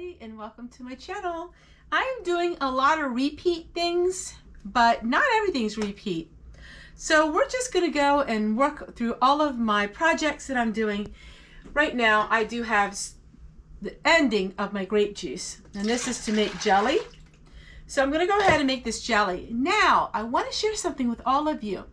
everybody, and welcome to my channel. I am doing a lot of repeat things, but not everything's repeat. So we're just going to go and work through all of my projects that I'm doing. Right now I do have the ending of my grape juice, and this is to make jelly. So I'm going to go ahead and make this jelly. Now I want to share something with all of you.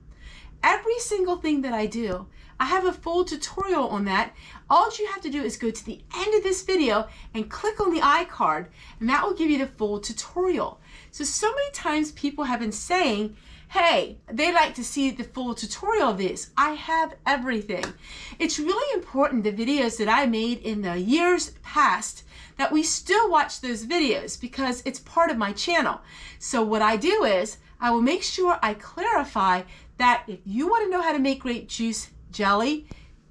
Every single thing that I do, I have a full tutorial on that. All you have to do is go to the end of this video and click on the iCard, and that will give you the full tutorial. So many times people have been saying, hey, they like to see the full tutorial of this. I have everything. It's really important, the videos that I made in the years past, that we still watch those videos because it's part of my channel. So what I do is, I will make sure I clarify that if you want to know how to make grape juice jelly,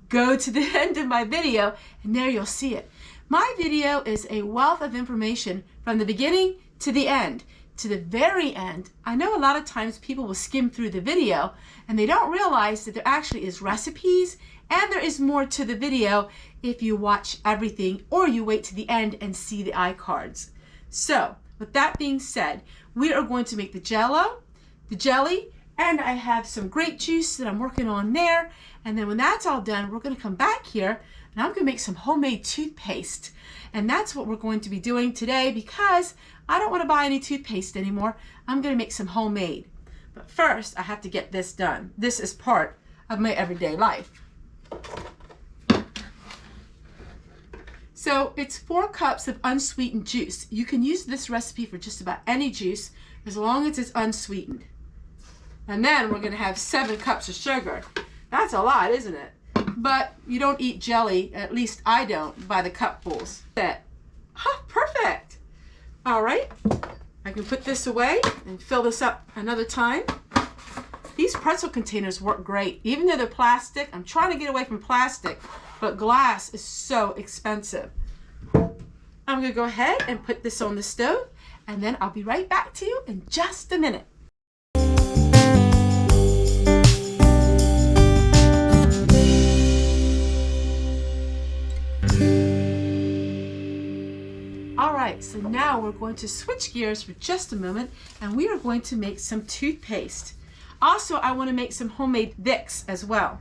go to the end of my video and there you'll see it. My video is a wealth of information from the beginning to the end. To the very end, I know a lot of times people will skim through the video and they don't realize that there actually is recipes and there is more to the video if you watch everything or you wait to the end and see the iCards. So with that being said, we are going to make the jello, the jelly, and I have some grape juice that I'm working on there. And then when that's all done, we're going to come back here and I'm going to make some homemade toothpaste. And that's what we're going to be doing today because I don't want to buy any toothpaste anymore. I'm going to make some homemade. But first, I have to get this done. This is part of my everyday life. So it's 4 cups of unsweetened juice. You can use this recipe for just about any juice as long as it's unsweetened. And then we're going to have 7 cups of sugar. That's a lot, isn't it? But you don't eat jelly, at least I don't, by the cupfuls. Perfect. All right, I can put this away and fill this up another time. These pretzel containers work great. Even though they're plastic, I'm trying to get away from plastic, but glass is so expensive. I'm going to go ahead and put this on the stove, and then I'll be right back to you in just a minute. Alright, so now we're going to switch gears for just a moment and we are going to make some toothpaste. Also, I want to make some homemade Vicks as well.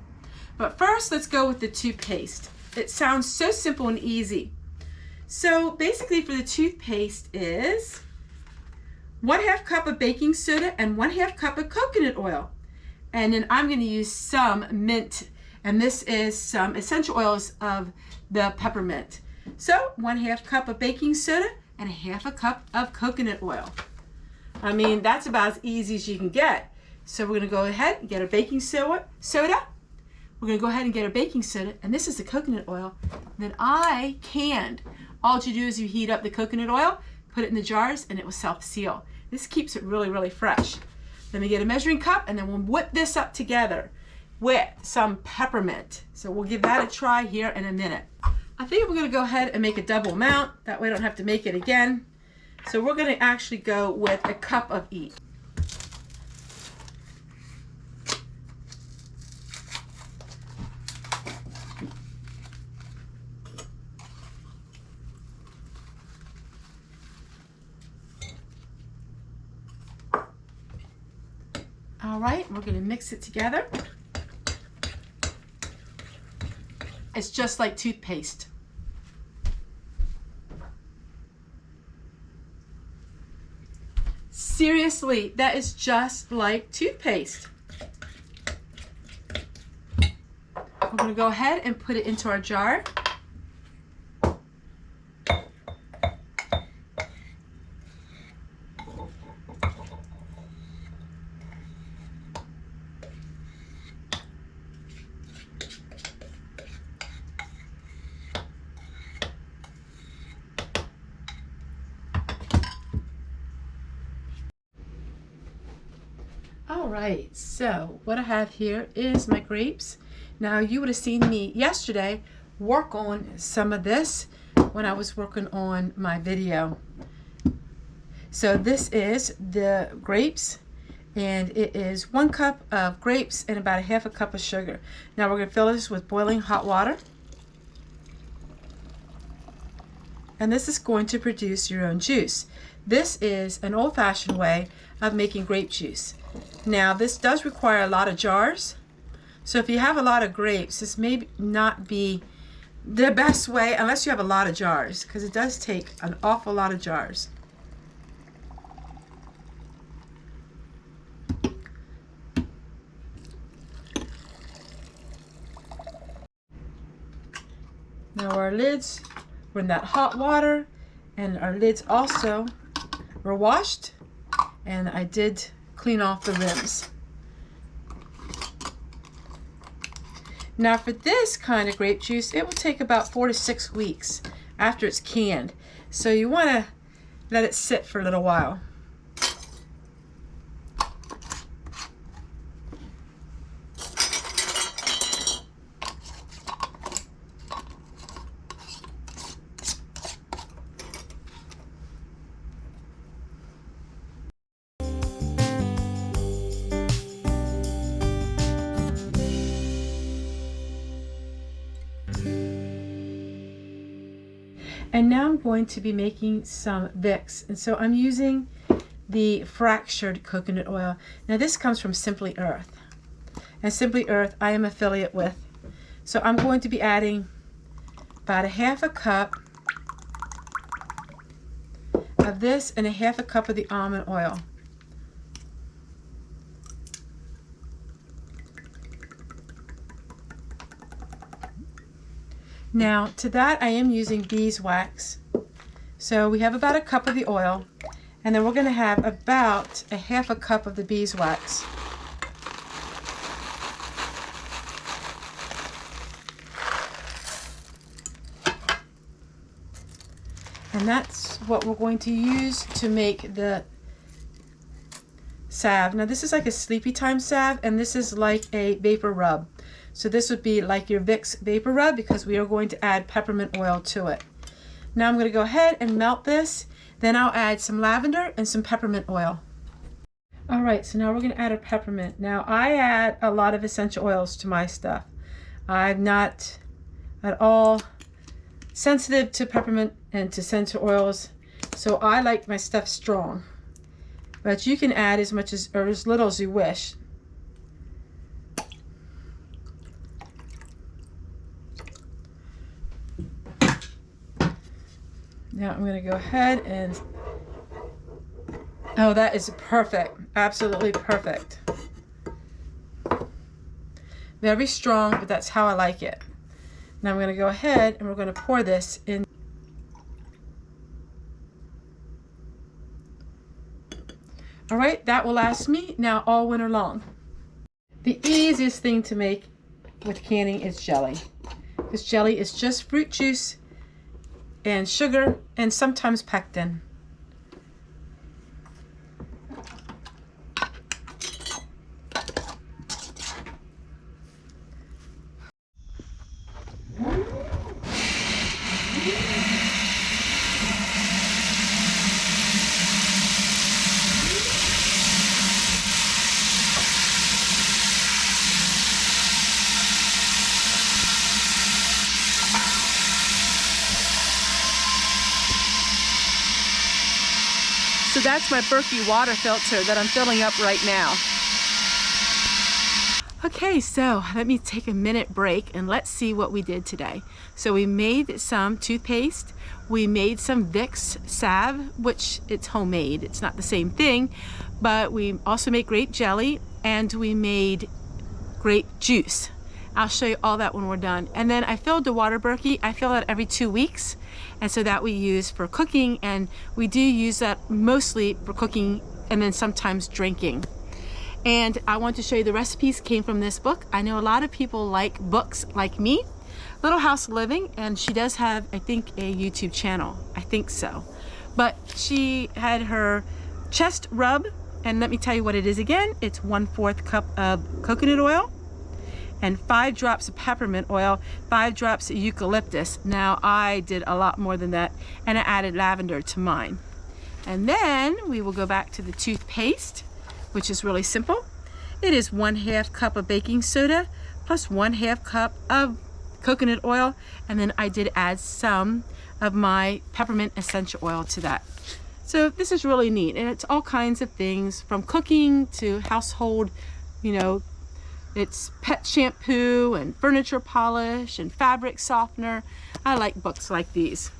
But first, let's go with the toothpaste. It sounds so simple and easy. So basically for the toothpaste is 1/2 cup of baking soda and 1/2 cup of coconut oil. And then I'm going to use some mint, and this is some essential oils of the peppermint. So 1/2 cup of baking soda and 1/2 cup of coconut oil. I mean, that's about as easy as you can get. So we're going to go ahead and get our baking soda. We're going to go ahead and get our baking soda, and this is the coconut oil that I canned. All you do is you heat up the coconut oil, put it in the jars, and it will self-seal. This keeps it really, really fresh. Let me get a measuring cup, and then we'll whip this up together with some peppermint. So we'll give that a try here in a minute. I think we're going to go ahead and make a double amount. That way I don't have to make it again. So we're going to actually go with a cup of each. All right, we're going to mix it together. It's just like toothpaste. Seriously, that is just like toothpaste. We're going to go ahead and put it into our jar. Alright, so what I have here is my grapes. Now you would have seen me yesterday work on some of this when I was working on my video. So this is the grapes, and it is 1 cup of grapes and about 1/2 cup of sugar. Now we're going to fill this with boiling hot water. and this is going to produce your own juice. This is an old-fashioned way of making grape juice. Now this does require a lot of jars, so if you have a lot of grapes, this may not be the best way unless you have a lot of jars, because it does take an awful lot of jars. Now our lids were in that hot water, and our lids also were washed, and I did clean off the rims. Now for this kind of grape juice, it will take about 4 to 6 weeks after it's canned. So you want to let it sit for a little while. And now I'm going to be making some Vicks, and so I'm using the fractured coconut oil. Now this comes from Simply Earth, and Simply Earth I am affiliate with. So I'm going to be adding about 1/2 cup of this and 1/2 cup of the almond oil. Now to that I am using beeswax. So we have about 1 cup of the oil, and then we're going to have about 1/2 cup of the beeswax. And that's what we're going to use to make the salve. Now this is like a sleepy time salve, and this is like a vapor rub. So this would be like your Vicks vapor rub, because we are going to add peppermint oil to it. Now I'm going to go ahead and melt this. Then I'll add some lavender and some peppermint oil. Alright, so now we're going to add our peppermint. Now I add a lot of essential oils to my stuff. I'm not at all sensitive to peppermint and to essential oils, so I like my stuff strong. But you can add as much as or as little as you wish. Now I'm going to go ahead and, oh, that is perfect, absolutely perfect. Very strong, but that's how I like it. Now I'm going to go ahead and we're going to pour this in. All right, that will last me now all winter long. The easiest thing to make with canning is jelly. This jelly is just fruit juice and sugar and sometimes pectin. So that's my Berkey water filter that I'm filling up right now. Okay, so let me take a minute break and let's see what we did today. So we made some toothpaste, we made some Vicks salve, which it's homemade, it's not the same thing, but we also made grape jelly and we made grape juice. I'll show you all that when we're done. And then I filled the water Berkey. I fill it every 2 weeks, and so that we use for cooking, and we do use that mostly for cooking and then sometimes drinking. And I want to show you the recipes came from this book. I know a lot of people like books like me. Little House Living, and she does have, I think, a YouTube channel. I think so. But she had her chest rub, and let me tell you what it is again. It's 1/4 cup of coconut oil and 5 drops of peppermint oil, 5 drops of eucalyptus. Now I did a lot more than that, and I added lavender to mine. And then we will go back to the toothpaste, which is really simple. It is 1/2 cup of baking soda plus 1/2 cup of coconut oil, and then I did add some of my peppermint essential oil to that. So this is really neat, and it's all kinds of things from cooking to household, you know, it's pet shampoo and furniture polish and fabric softener. I like books like these.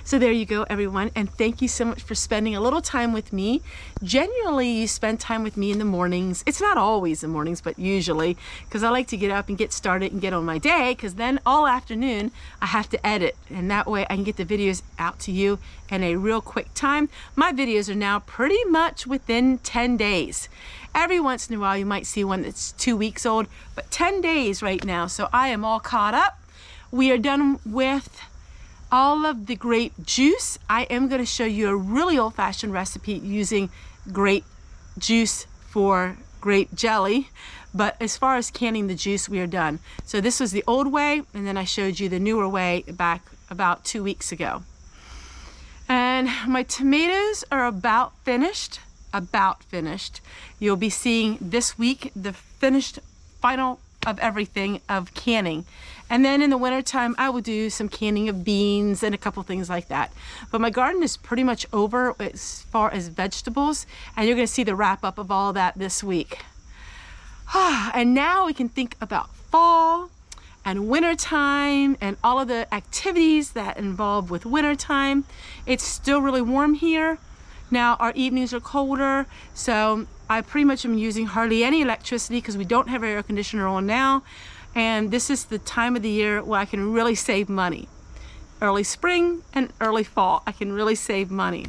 So there you go, everyone, and thank you so much for spending a little time with me. Generally, you spend time with me in the mornings. It's not always the mornings, but usually, because I like to get up and get started and get on my day, because then all afternoon I have to edit, and that way I can get the videos out to you in a real quick time. My videos are now pretty much within 10 days. Every once in a while you might see one that's 2 weeks old, but 10 days right now, so I am all caught up. We are done with all of the grape juice. I am going to show you a really old-fashioned recipe using grape juice for grape jelly, but as far as canning the juice, we are done. So this was the old way, and then I showed you the newer way back about 2 weeks ago. And my tomatoes are about finished. You'll be seeing this week the finished final of everything of canning. And then in the wintertime, I will do some canning of beans and a couple things like that. But my garden is pretty much over as far as vegetables, and you're going to see the wrap up of all of that this week. And now we can think about fall and wintertime and all of the activities that involve with wintertime. It's still really warm here. Now our evenings are colder, so I pretty much am using hardly any electricity because we don't have our air conditioner on now. And this is the time of the year where I can really save money. Early spring and early fall, I can really save money.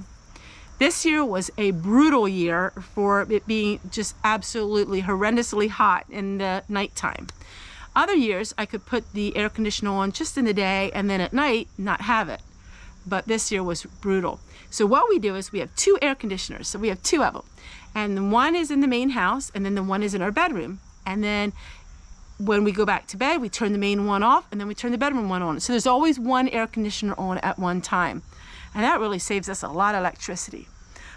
This year was a brutal year for it being just absolutely horrendously hot in the nighttime. Other years, I could put the air conditioner on just in the day and then at night not have it. But this year was brutal. So what we do is we have 2 air conditioners. So we have 2 of them. And one is in the main house, and then the one is in our bedroom. And then when we go back to bed, we turn the main one off, and then we turn the bedroom one on. So there's always one air conditioner on at one time. And that really saves us a lot of electricity.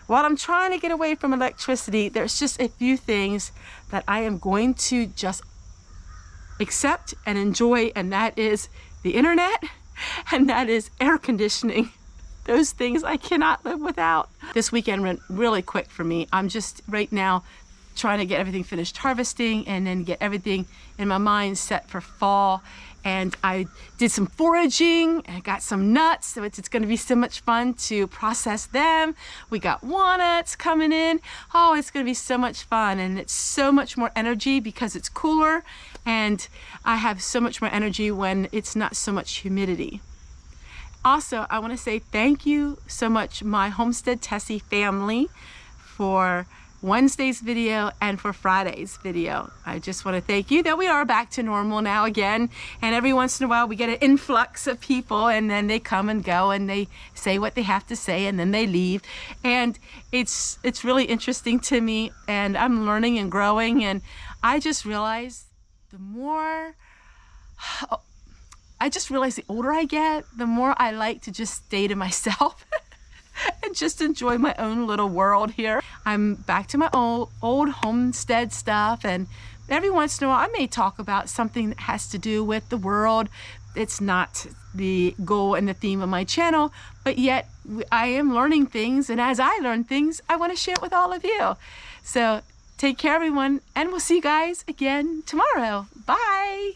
While I'm trying to get away from electricity, there's just a few things that I am going to just accept and enjoy, and that is the internet, and that is air conditioning. Those things I cannot live without. This weekend went really quick for me. I'm just right now trying to get everything finished harvesting and then get everything in my mind set for fall. And I did some foraging and got some nuts, so it's going to be so much fun to process them. We got walnuts coming in. Oh, it's going to be so much fun, and it's so much more energy because it's cooler, and I have so much more energy when it's not so much humidity. Also, I want to say thank you so much, my Homestead Tessie family, for Wednesday's video and for Friday's video. I just want to thank you that we are back to normal now again, and every once in a while we get an influx of people, and then they come and go and they say what they have to say and then they leave, and it's really interesting to me, and I'm learning and growing, and I just realized the older I get, the more I like to just stay to myself and just enjoy my own little world here. I'm back to my old homestead stuff, and every once in a while I may talk about something that has to do with the world. It's not the goal and the theme of my channel, but yet I am learning things, and as I learn things, I want to share it with all of you. So take care, everyone, and we'll see you guys again tomorrow. Bye.